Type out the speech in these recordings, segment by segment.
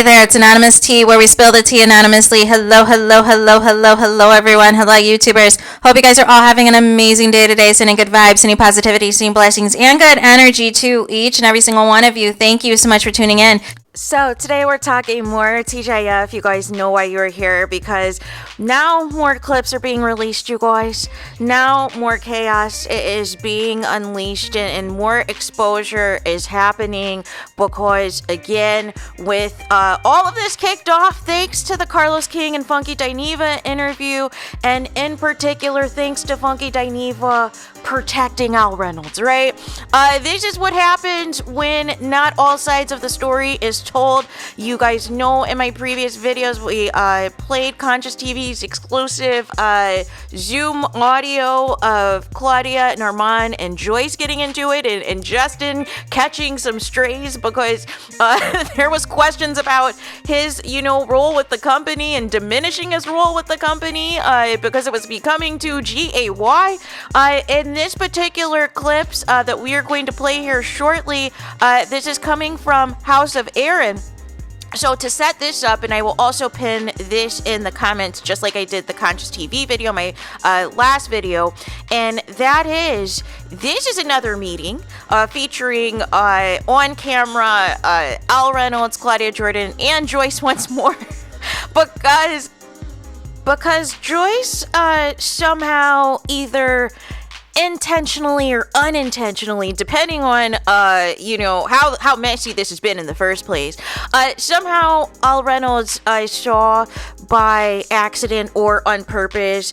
there, it's Anonymous Tea, where we spill the tea anonymously. Hello, hello, hello, hello, hello, everyone. Hello, YouTubers. Hope you guys are all having an amazing day today, sending good vibes, sending positivity, sending blessings, and good energy to each and every single one of you. Thank you so much for tuning in. So today we're talking more TGIF. You guys know why you're here, because now more clips are being released, you guys. Now more chaos is being unleashed and more exposure is happening, because again, with all of this kicked off thanks to the Carlos King and Funky Dineva interview, and in particular thanks to Funky Dineva protecting Al Reynolds, right? This is what happens when not all sides of the story is told. You guys know in my previous videos we played Conscious TV's exclusive Zoom audio of Claudia and Armand and Joyce getting into it, and Justin catching some strays because there was questions about his, role with the company and diminishing his role with the company because it was becoming too GAY. In this particular clips that we are going to play here shortly, this is coming from House of Aaron. So to set this up, and I will also pin this in the comments just like I did the Conscious TV video, my last video, and that is, this is another meeting featuring on camera Al Reynolds, Claudia Jordan, and Joyce once more because Joyce somehow either intentionally or unintentionally, depending on how messy this has been in the first place, somehow Al Reynolds saw by accident or on purpose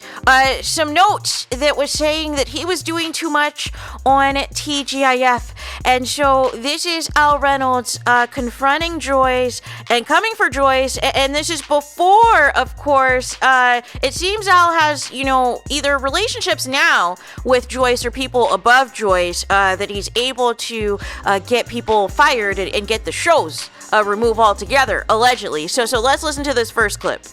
some notes that was saying that he was doing too much on TGIF, and so this is Al Reynolds confronting Joyce and coming for Joyce, and this is before, of course, it seems Al has either relationships now with Joyce or people above Joyce that he's able to get people fired and get the shows removed altogether, allegedly. So let's listen to this first clip.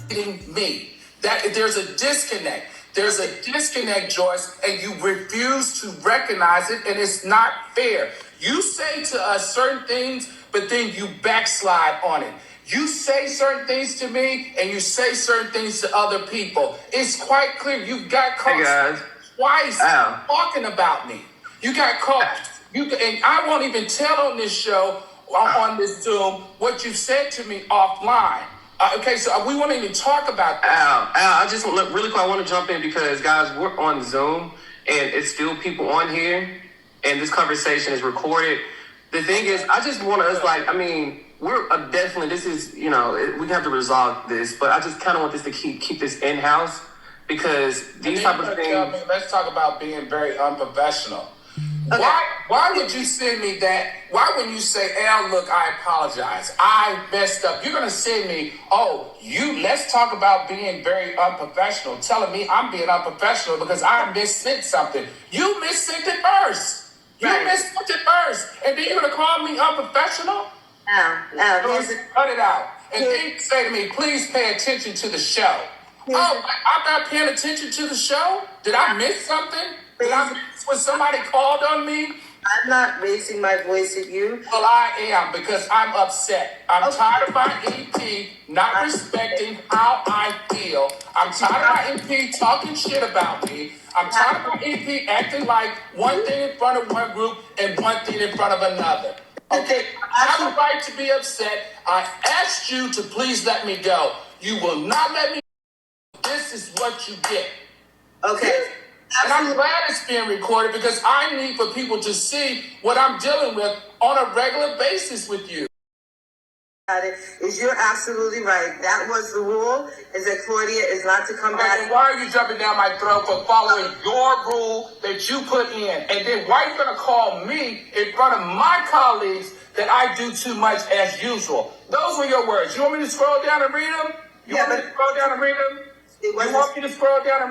Me, that there's a disconnect. There's a disconnect, Joyce, and you refuse to recognize it, and it's not fair. You say to us certain things, but then you backslide on it. You say certain things to me, and you say certain things to other people. It's quite clear you got caught twice talking about me. You got caught. And I won't even tell on this show, on this Zoom, what you said to me offline. Okay, so we won't even talk about that. Al, I just really quick, I want to jump in because, guys, we're on Zoom, and it's still people on here, and this conversation is recorded. The thing is, I just want us, we're definitely, this is, we have to resolve this, but I just kind of want this to keep this in-house, because these type of things... Let's talk about being very unprofessional. Okay. Why would you send me that? Why when you say, Al, look, I apologize, I messed up, you're going to send me, let's talk about being very unprofessional, telling me I'm being unprofessional because I missent something. You missent it first. You missent it first. And then you're going to call me unprofessional? No. Cut it out. And then you say to me, please pay attention to the show. I'm not paying attention to the show? Did I miss something? Did I miss when somebody called on me? I'm not raising my voice at you. Well, I am, because I'm upset. I'm tired of my EP not respecting how I feel. I'm tired of my EP talking shit about me. I'm tired of my EP acting like one thing in front of one group and one thing in front of another. Okay, I have a right to be upset. I asked you to please let me go. You will not let me go. This is what you get. Okay. And I'm glad it's being recorded, because I need for people to see what I'm dealing with on a regular basis with you. You're absolutely right. That was the rule, is that Claudia is not to come back. And why are you jumping down my throat for following your rule that you put in? And then why are you going to call me in front of my colleagues that I do too much as usual? Those were your words. You want me to scroll down and read them? You want me to scroll down and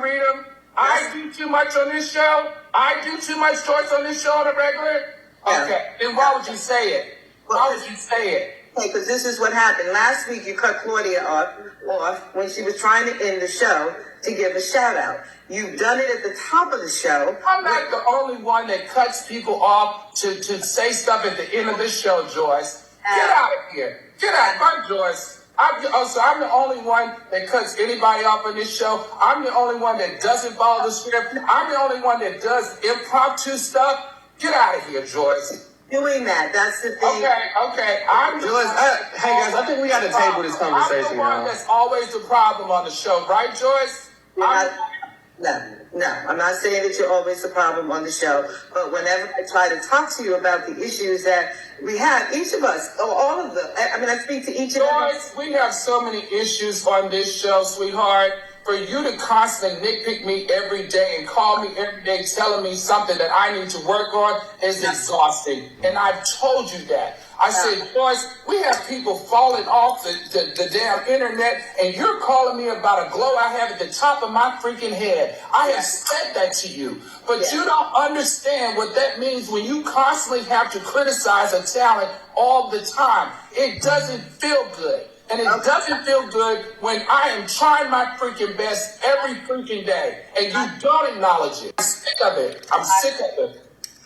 read them? I do too much on this show? I do too much choice on this show on a regular? Okay, then why would you say it? Okay, because this is what happened. Last week you cut Claudia off when she was trying to end the show to give a shout out. You've done it at the top of the show. I'm not the only one that cuts people off to say stuff at the end of the show, Joyce. Get out of here. Get out. Bye, Joyce. I'm the only one that cuts anybody off on this show. I'm the only one that doesn't follow the script. I'm the only one that does impromptu stuff. Get out of here, Joyce. Doing that. That's the thing. Okay. Joyce, hey guys, I think we got to table this conversation I'm the one now. that's always the problem on the show, right, Joyce? No, I'm not saying that you're always the problem on the show, but whenever I try to talk to you about the issues that we have, each of us, or all of them, I speak to each of us. Joyce, we have so many issues on this show, sweetheart. For you to constantly nitpick me every day and call me every day telling me something that I need to work on is exhausting. And I've told you that. I said, Joyce, we have people falling off the damn internet, and you're calling me about a glow I have at the top of my freaking head. I have said that to you. But you don't understand what that means when you constantly have to criticize a talent all the time. It doesn't feel good. And it doesn't feel good when I am trying my freaking best every freaking day, and you don't acknowledge it. I'm sick of it.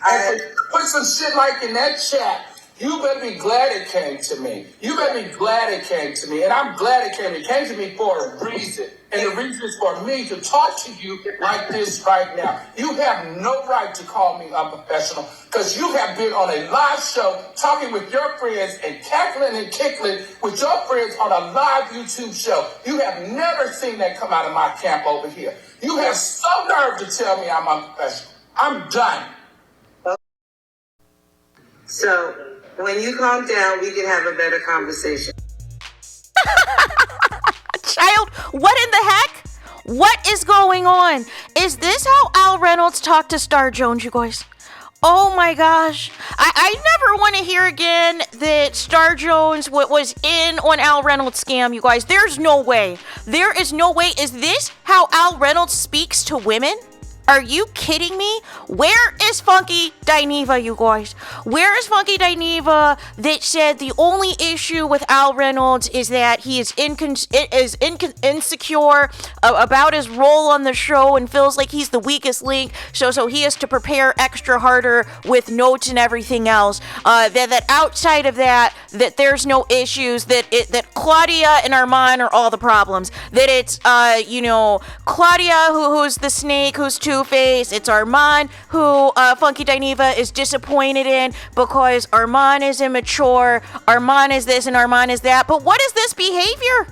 And put some shit like in that chat. You better be glad it came to me. And I'm glad it came. It came to me for a reason. And the reason is for me to talk to you like this right now. You have no right to call me unprofessional because you have been on a live show talking with your friends and cackling and kickling with your friends on a live YouTube show. You have never seen that come out of my camp over here. You have so nerve to tell me I'm unprofessional. I'm done. So when you calm down, we can have a better conversation. Child, what in the heck? What is going on? Is this how Al Reynolds talked to Star Jones, you guys? Oh my gosh. I never want to hear again that Star Jones was in on Al Reynolds' scam, you guys. There's no way. There is no way. Is this how Al Reynolds speaks to women? Are you kidding me? Where is Funky Dineva, you guys? Where is Funky Dineva that said the only issue with Al Reynolds is that he is insecure about his role on the show and feels like he's the weakest link, so he has to prepare extra harder with notes and everything else. That outside of that there's no issues. That Claudia and Armand are all the problems. That it's Claudia who's the snake, who's Two-Face. It's Armand who Funky Dineva is disappointed in because Armand is immature. Armand is this and Armand is that. But what is this behavior?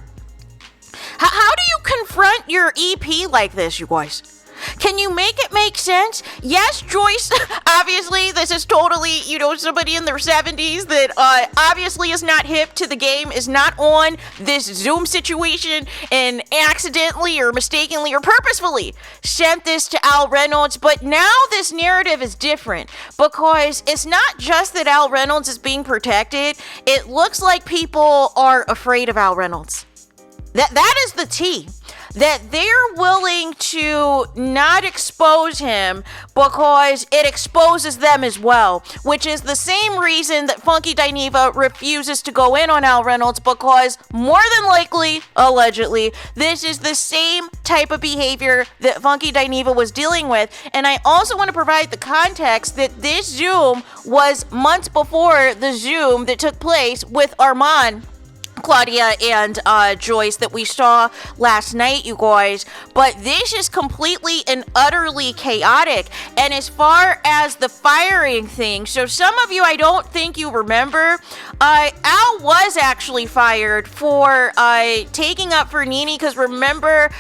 How do you confront your EP like this, you guys? Can you make it make sense? Yes, Joyce, obviously this is totally, somebody in their 70s that obviously is not hip to the game, is not on this Zoom situation and accidentally or mistakenly or purposefully sent this to Al Reynolds. But now this narrative is different because it's not just that Al Reynolds is being protected. It looks like people are afraid of Al Reynolds. That is the tea. That they're willing to not expose him because it exposes them as well, which is the same reason that Funky Dineva refuses to go in on Al Reynolds, because more than likely, allegedly, this is the same type of behavior that Funky Dineva was dealing with. And I also want to provide the context that this Zoom was months before the Zoom that took place with Armand, Claudia, and Joyce that we saw last night, you guys. But this is completely and utterly chaotic. And as far as the firing thing, so some of you, I don't think you remember, Al was actually fired for taking up for Nene, because remember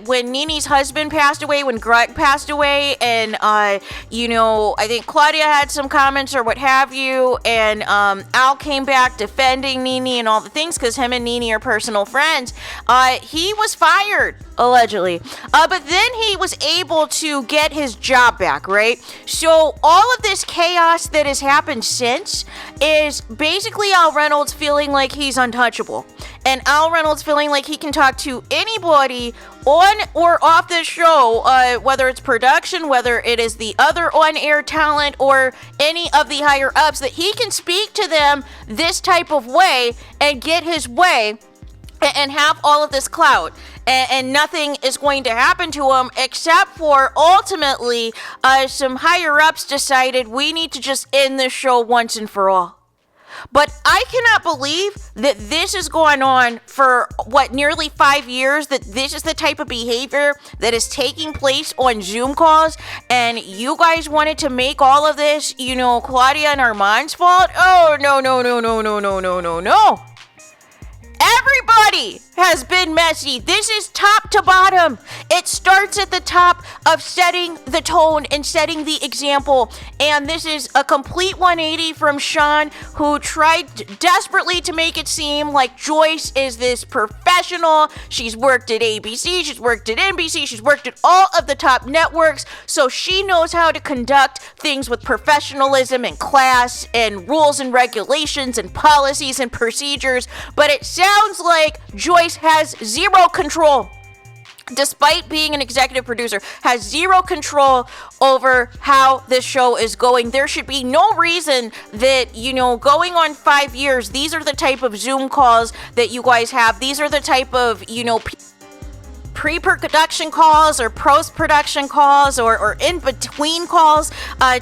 when Nene's husband passed away, when Greg passed away, and I think Claudia had some comments or what have you, and Al came back defending Nene and all the things because him and Nene are personal friends. He was fired, allegedly. But then he was able to get his job back, right? So all of this chaos that has happened since is basically Al Reynolds feeling like he's untouchable. And Al Reynolds feeling like he can talk to anybody on or off the show, whether it's production, whether it is the other on-air talent, or any of the higher ups, that he can speak to them this type of way and get his way and have all of this clout. And nothing is going to happen to him except for ultimately some higher ups decided we need to just end this show once and for all. But I cannot believe that this is going on for, nearly 5 years, that this is the type of behavior that is taking place on Zoom calls, and you guys wanted to make all of this, Claudia and Armand's fault? Oh, no. Everybody has been messy. This is top to bottom. It starts at the top of setting the tone and setting the example. And this is a complete 180 from Sean, who tried desperately to make it seem like Joyce is this professional. She's worked at ABC, she's worked at NBC, she's worked at all of the top networks. So she knows how to conduct things with professionalism and class and rules and regulations and policies and procedures. But it sounds like Joyce has zero control. Despite being an executive producer, has zero control over how this show is going. There should be no reason that, going on 5 years, these are the type of Zoom calls that you guys have. These are the type of, pre-production calls or post-production calls or in-between calls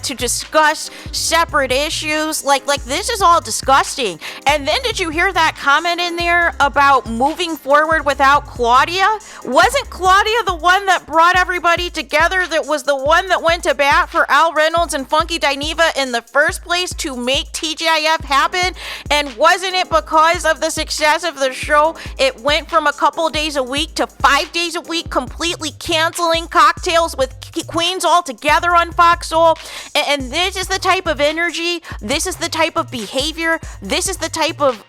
to discuss separate issues. Like this is all disgusting. And then did you hear that comment in there about moving forward without Claudia? Wasn't Claudia the one that brought everybody together, that was the one that went to bat for Al Reynolds and Funky Dineva in the first place to make TGIF happen? And wasn't it because of the success of the show, it went from a couple days a week to 5 days a week, completely canceling Cocktails with Queens altogether on Fox Soul? And this is the type of energy, this is the type of behavior, this is the type of,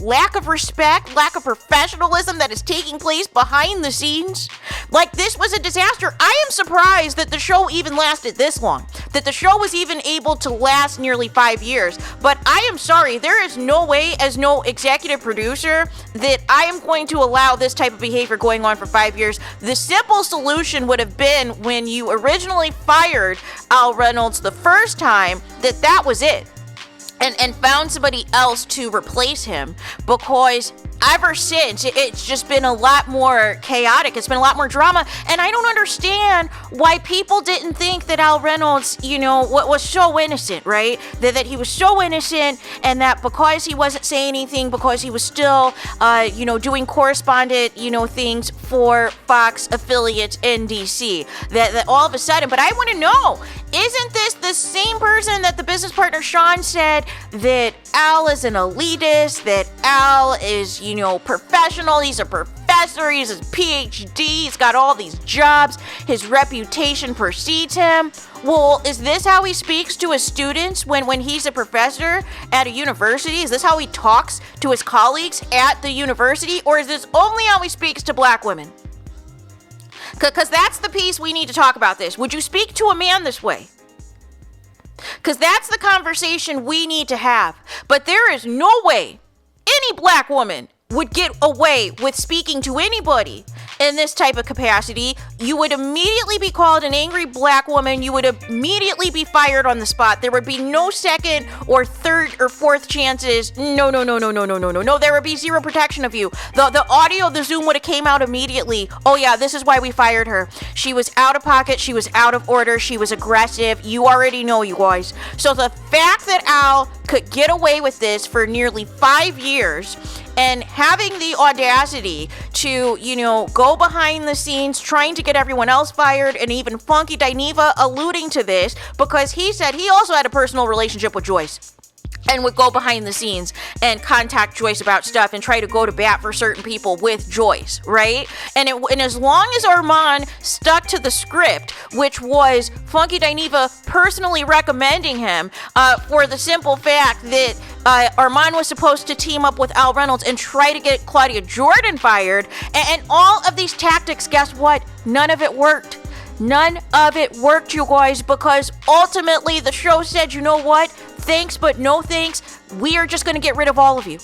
lack of respect, lack of professionalism that is taking place behind the scenes. Like, this was a disaster. I am surprised that the show even lasted this long, that the show was even able to last nearly 5 years. But I am sorry, there is no way, as no executive producer, that I am going to allow this type of behavior going on for 5 years. The simple solution would have been, when you originally fired Al Reynolds the first time, that was it. And found somebody else to replace him, because ever since, it's just been a lot more chaotic. It's been a lot more drama. And I don't understand why people didn't think that Al Reynolds, was so innocent, right? That he was so innocent, and that because he wasn't saying anything, because he was still, doing correspondent, things for Fox affiliates in DC, that all of a sudden, but I want to know, isn't this the same person that the business partner Sean said that Al is an elitist, that Al is, professional, he's a professor, he's a PhD, he's got all these jobs, his reputation precedes him? Well, is this how he speaks to his students when he's a professor at a university? Is this how he talks to his colleagues at the university? Or is this only how he speaks to black women? Because that's the piece we need to talk about this. Would you speak to a man this way? Because that's the conversation we need to have. But there is no way any black woman would get away with speaking to anybody in this type of capacity. You would immediately be called an angry black woman. You would immediately be fired on the spot. There would be no second or third or fourth chances. No. There would be zero protection of you. The audio, the Zoom would have came out immediately. Oh yeah, this is why we fired her. She was out of pocket. She was out of order. She was aggressive. You already know, you guys. So the fact that Al could get away with this for nearly 5 years, and having the audacity to, go behind the scenes, trying to get everyone else fired, and even Funky Dineva alluding to this, because he said he also had a personal relationship with Joyce, and would go behind the scenes and contact Joyce about stuff and try to go to bat for certain people with Joyce, right? And as long as Armand stuck to the script, which was Funky Dineva personally recommending him for the simple fact that Armand was supposed to team up with Al Reynolds and try to get Claudia Jordan fired, and all of these tactics, guess what? None of it worked. None of it worked, you guys, because ultimately the show said, you know what? Thanks, but no thanks. We are just going to get rid of all of you.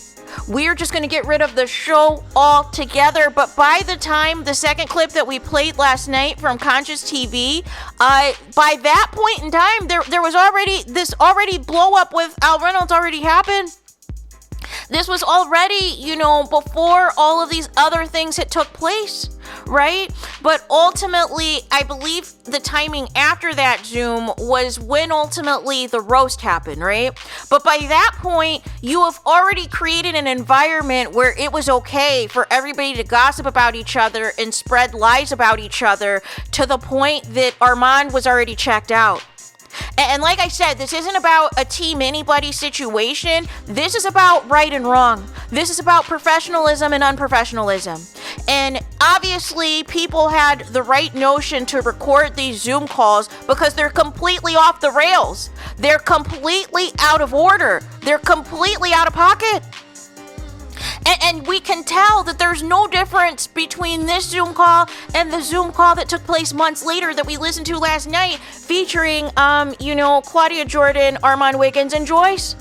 We're just going to get rid of the show altogether. But by the time the second clip that we played last night from Conscious TV, by that point in time, there was already blow up with Al Reynolds already happened. This was already, before all of these other things had took place, right? But ultimately, I believe the timing after that Zoom was when ultimately the roast happened, right? But by that point, you have already created an environment where it was okay for everybody to gossip about each other and spread lies about each other to the point that Armand was already checked out. And like I said, this isn't about a team anybody situation. This is about right and wrong. This is about professionalism and unprofessionalism. And obviously, people had the right notion to record these Zoom calls because they're completely off the rails. They're completely out of order. They're completely out of pocket. And we can tell that there's no difference between this Zoom call and the Zoom call that took place months later that we listened to last night featuring, Claudia Jordan, Armand Wiggins, and Joyce.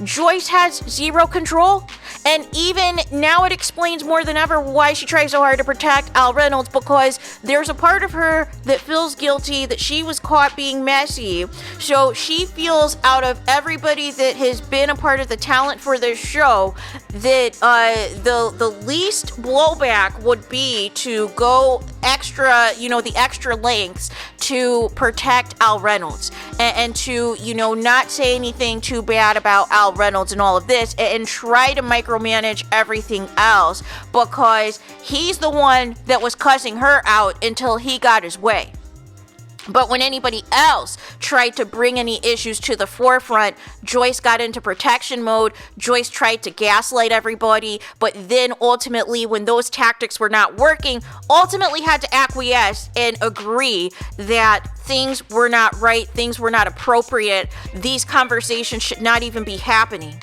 Joyce has zero control. And even now it explains more than ever why she tries so hard to protect Al Reynolds, because there's a part of her that feels guilty that she was caught being messy. So she feels out of everybody that has been a part of the talent for this show that the least blowback would be to go extra, the extra lengths to protect Al Reynolds and to, not say anything too bad about Al Reynolds and all of this and try to micromanage everything else because he's the one that was cussing her out until he got his way. But when anybody else tried to bring any issues to the forefront, Joyce got into protection mode. Joyce tried to gaslight everybody, but then ultimately, when those tactics were not working, ultimately had to acquiesce and agree that things were not right, things were not appropriate, these conversations should not even be happening.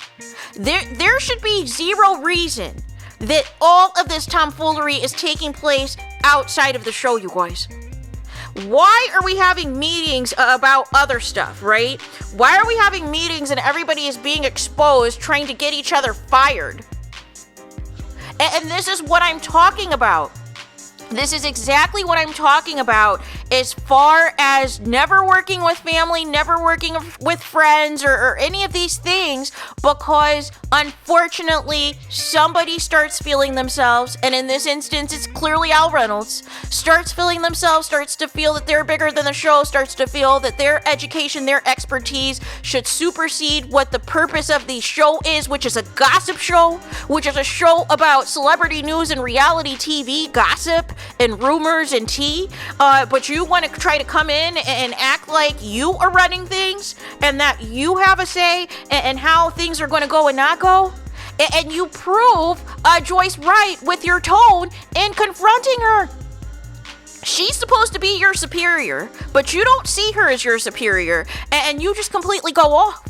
There should be zero reason that all of this tomfoolery is taking place outside of the show, you guys. Why are we having meetings about other stuff, right? Why are we having meetings and everybody is being exposed, trying to get each other fired? And this is what I'm talking about. This is exactly what I'm talking about as far as never working with family, never working with friends or any of these things, because unfortunately somebody starts feeling themselves, and in this instance it's clearly Al Reynolds, starts feeling themselves, starts to feel that they're bigger than the show, starts to feel that their education, their expertise should supersede what the purpose of the show is, which is a gossip show, which is a show about celebrity news and reality TV gossip and rumors and tea, but you want to try to come in and act like you are running things and that you have a say and how things are going to go and not go. And you prove Joyce right with your tone in confronting her. She's supposed to be your superior, but you don't see her as your superior, and you just completely go off.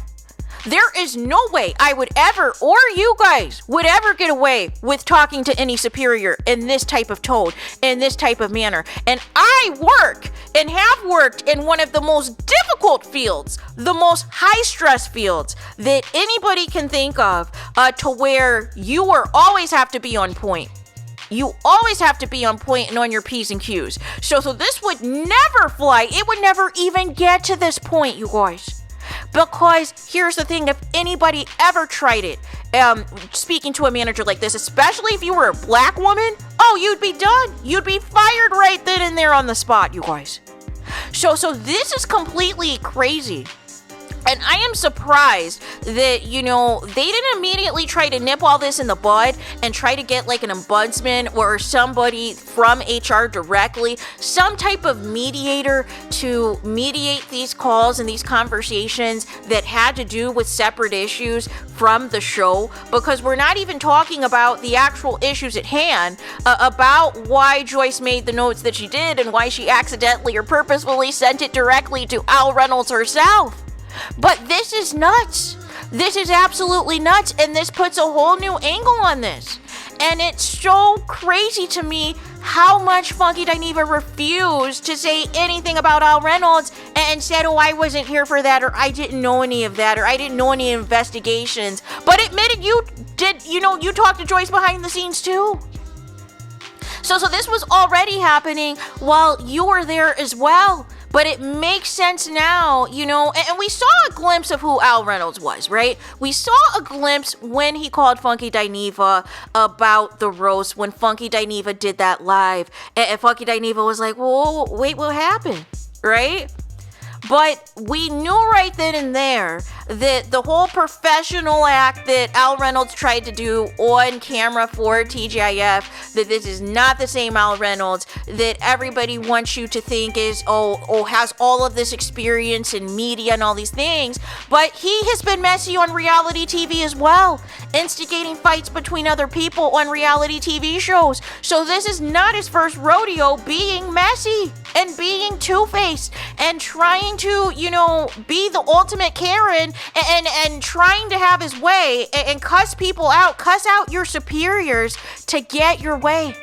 There is no way I would ever, or you guys would ever get away with talking to any superior in this type of tone, in this type of manner. And I work and have worked in one of the most difficult fields, the most high stress fields that anybody can think of, to where you always have to be on point. You always have to be on point and on your P's and Q's. So this would never fly. It would never even get to this point, you guys. Because here's the thing, if anybody ever tried it, speaking to a manager like this, especially if you were a black woman, you'd be done. You'd be fired right then and there on the spot, you guys. So this is completely crazy. And I am surprised that, they didn't immediately try to nip all this in the bud and try to get like an ombudsman or somebody from HR directly, some type of mediator to mediate these calls and these conversations that had to do with separate issues from the show, because we're not even talking about the actual issues at hand, about why Joyce made the notes that she did and why she accidentally or purposefully sent it directly to Al Reynolds herself. But this is nuts. This is absolutely nuts, and this puts a whole new angle on this. And it's so crazy to me how much Funky Dineva refused to say anything about Al Reynolds and said, I wasn't here for that, or I didn't know any of that, or I didn't know any investigations. But admitted you did, you talked to Joyce behind the scenes too. So this was already happening while you were there as well. But it makes sense now, you know, and we saw a glimpse of who Al Reynolds was, right? We saw a glimpse when he called Funky Dineva about the roast, when Funky Dineva did that live, and Funky Dineva was like, whoa, wait, what happened, right? But we knew right then and there that the whole professional act that Al Reynolds tried to do on camera for TGIF, that this is not the same Al Reynolds that everybody wants you to think is, has all of this experience in media and all these things. But he has been messy on reality TV as well, instigating fights between other people on reality TV shows. So this is not his first rodeo being messy and being two-faced and trying to, you know, be the ultimate Karen and trying to have his way and cuss people out, cuss out your superiors to get your way.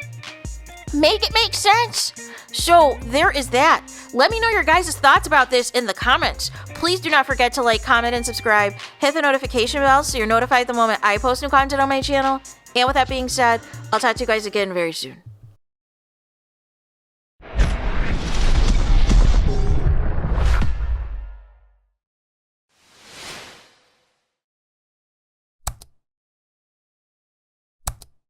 Make it make sense. So there is that. Let me know your guys' thoughts about this in the comments. Please do not forget to like, comment, and subscribe. Hit the notification bell so you're notified the moment I post new content on my channel. And with that being said, I'll talk to you guys again very soon.